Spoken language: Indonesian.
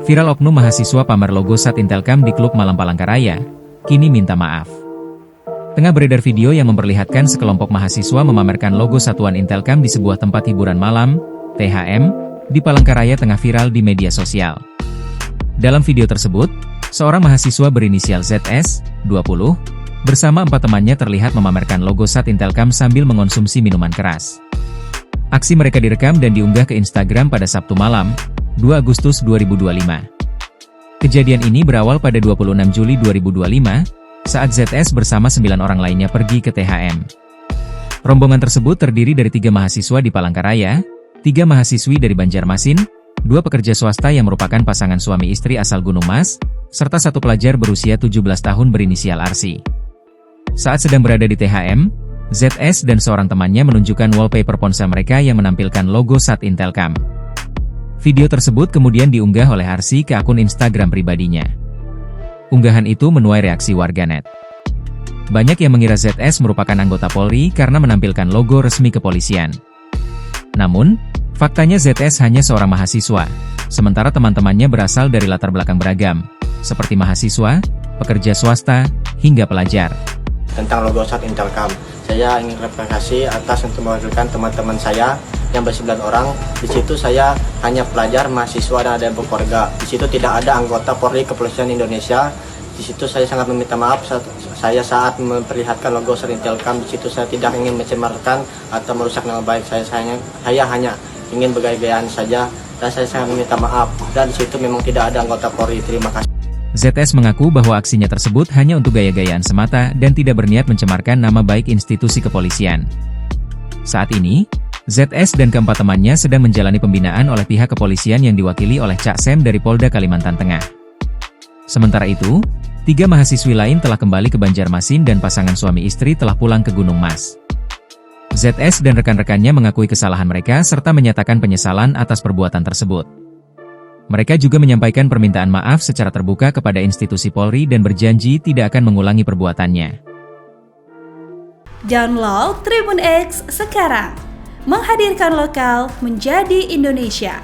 Viral oknum mahasiswa pamer logo SAT Intelkam di klub malam Palangkaraya, kini minta maaf. Tengah beredar video yang memperlihatkan sekelompok mahasiswa memamerkan logo satuan Intelkam di sebuah tempat hiburan malam, THM, di Palangkaraya tengah viral di media sosial. Dalam video tersebut, seorang mahasiswa berinisial ZS, 20, bersama 4 temannya terlihat memamerkan logo SAT Intelkam sambil mengonsumsi minuman keras. Aksi mereka direkam dan diunggah ke Instagram pada Sabtu malam, 2 Agustus 2025. Kejadian ini berawal pada 26 Juli 2025, saat ZS bersama 9 orang lainnya pergi ke THM. Rombongan tersebut terdiri dari 3 mahasiswa di Palangkaraya, 3 mahasiswi dari Banjarmasin, 2 pekerja swasta yang merupakan pasangan suami istri asal Gunung Mas, serta 1 pelajar berusia 17 tahun berinisial Arsi. Saat sedang berada di THM, ZS dan seorang temannya menunjukkan wallpaper ponsel mereka yang menampilkan logo SAT Intelkam. Video tersebut kemudian diunggah oleh Arsi ke akun Instagram pribadinya. Unggahan itu menuai reaksi warganet. Banyak yang mengira ZS merupakan anggota Polri karena menampilkan logo resmi kepolisian. Namun, faktanya ZS hanya seorang mahasiswa, sementara teman-temannya berasal dari latar belakang beragam, seperti mahasiswa, pekerja swasta, hingga pelajar. Tentang logo SAT Intelkam, saya ingin klarifikasi atas untuk mewakilkan teman-teman saya yang ber-9 orang. Di situ saya hanya pelajar, mahasiswa, dan ada yang berkeluarga. Di situ tidak ada anggota Polri Kepolisian Indonesia. Di situ saya sangat meminta maaf saya saat memperlihatkan logo SAT Intelkam. Di situ saya tidak ingin mencemarkan atau merusak nama baik saya. Saya hanya ingin bergaya-gayaan saja dan saya sangat meminta maaf. Dan di situ memang tidak ada anggota Polri. Terima kasih. ZS mengaku bahwa aksinya tersebut hanya untuk gaya-gayaan semata dan tidak berniat mencemarkan nama baik institusi kepolisian. Saat ini, ZS dan keempat temannya sedang menjalani pembinaan oleh pihak kepolisian yang diwakili oleh Cak Sem dari Polda Kalimantan Tengah. Sementara itu, 3 mahasiswi lain telah kembali ke Banjarmasin dan pasangan suami istri telah pulang ke Gunung Mas. ZS dan rekan-rekannya mengakui kesalahan mereka serta menyatakan penyesalan atas perbuatan tersebut. Mereka juga menyampaikan permintaan maaf secara terbuka kepada institusi Polri dan berjanji tidak akan mengulangi perbuatannya. Download Tribun X sekarang, menghadirkan lokal menjadi Indonesia.